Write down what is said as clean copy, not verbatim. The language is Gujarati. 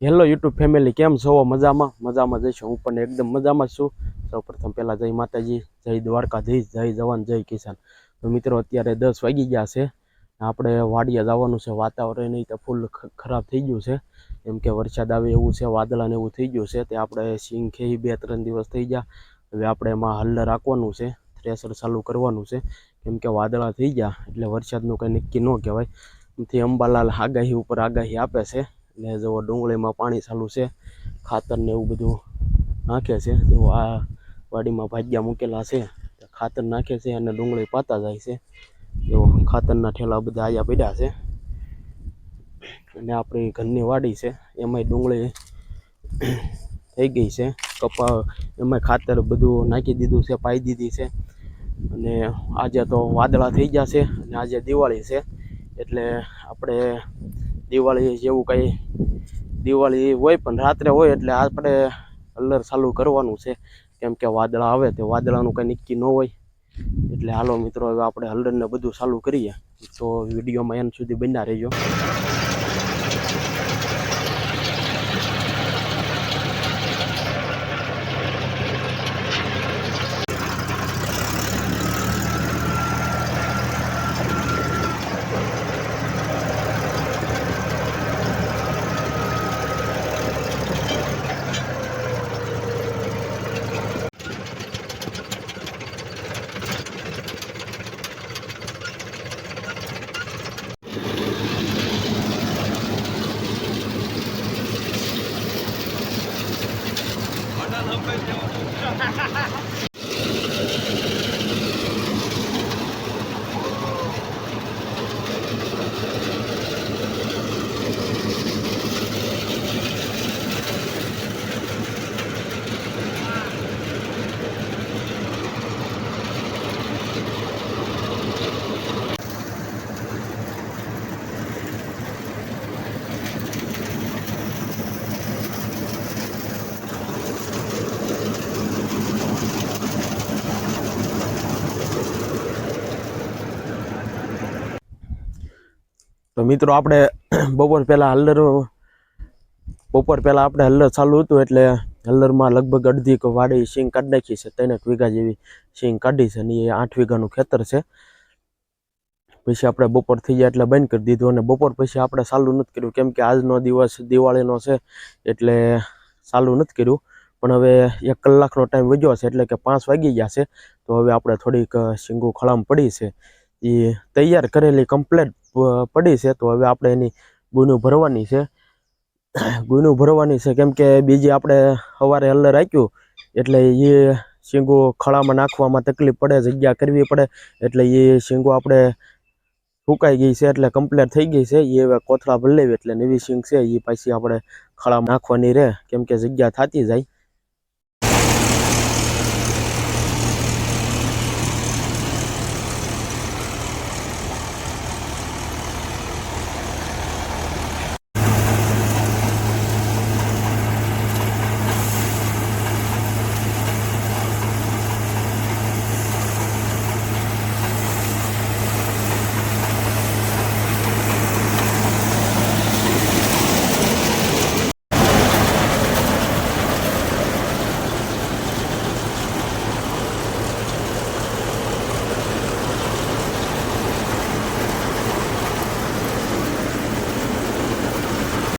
હેલો યુટ્યુબ ફેમિલી, કેમ છો? મજામાં જઈશું. હું પણ એકદમ મજામાં છું. સૌપ્રથમ પહેલા જય માતાજી, જય દ્વારકાધીશ, જય જવાન, જય કિસાન. તો મિત્રો અત્યારે 10 વાગી ગયા છે. આપણે વાડિયા જવાનું છે. વાતાવરણ નહીં તો ફૂલ ખરાબ થઈ ગયું છે, કેમ કે વરસાદ આવે એવું છે, વાદળાને એવું થઈ ગયું છે. તે આપણે સિંગ ખેઈ 2-3 દિવસ થઈ ગયા. હવે આપણે એમાં હલ્લર રાખવાનું છે, થ્રેશર ચાલુ કરવાનું છે, કેમ કે વાદળા થઈ ગયા એટલે વરસાદનું કંઈ નક્કી ન કહેવાય. એમથી અંબાલાલ આગાહી ઉપર આગાહી આપે છે. ને જો ડુંગળીમાં પાણી ચાલુ છે, ખાતર ને એવું બધું નાખે છે. જો આ વાડીમાં ભાગ્યા મૂકેલા છે, ખાતર નાખે છે અને ડુંગળી પાતા જાય છે. જો ખાતરના ઠેલા બધા આયા પડ્યા છે. અને આપણી ઘરની વાડી છે, એમાંય ડુંગળી થઈ ગઈ છે. કપા એમાં ખાતર બધું નાખી દીધું છે, પાઈ દીધી છે. અને આજે તો વાદળા થઈ ગયા છે અને આજે દિવાળી છે, એટલે આપણે દિવાળી જેવું કંઈ દિવાળી હોય પણ રાત્રે હોય એટલે આપણે કલર ચાલુ કરવાનું છે, કેમ કે વાદળા આવે તો વાદળાનું કંઈ નક્કી ન હોય. એટલે હાલો મિત્રો, હવે આપણે હલ્લરને બધું ચાલુ કરીએ. તો વિડીયોમાં એન્ડ સુધી બન્યા રહેજો. તો મિત્રો, આપણે બપોર પહેલાં હલ્લર ચાલુ હતું, એટલે હલ્લરમાં લગભગ અડધી વાડી સિંગ કાઢી નાખી છે. 3 વીઘા જેવી સિંગ કાઢી છે, અને એ 8 વીઘાનું ખેતર છે. પછી આપણે બપોર થઈ ગયા એટલે બંધ કરી દીધું, અને બપોર પછી આપણે ચાલુ નથી કર્યું, કેમ કે આજનો દિવસ દિવાળીનો છે એટલે ચાલુ નથી કર્યું. પણ હવે 1 કલાકનો ટાઈમ વધ્યો છે, એટલે કે 5 વાગી ગયા છે. તો હવે આપણે થોડીક સિંગો ખળામ પડી છે, એ તૈયાર કરેલી કમ્પ્લેટ પડી છે. તો હવે આપણે એની ગુનું ભરવાની છે, કેમ કે બીજી આપણે સવારે હલ્લર રાખ્યું એટલે એ શીંગો ખળામાં નાખવામાં તકલીફ પડે, જગ્યા કરવી પડે. એટલે એ શીંગો આપણે સુકાઈ ગઈ છે, એટલે કમ્પ્લેટ થઈ ગઈ છે. એ હવે કોથળા ભરી લેવી એટલે નવી શીંગ છે એ પાછી આપણે ખળામાં નાખવાની રહે, કેમ કે જગ્યા થતી જાય.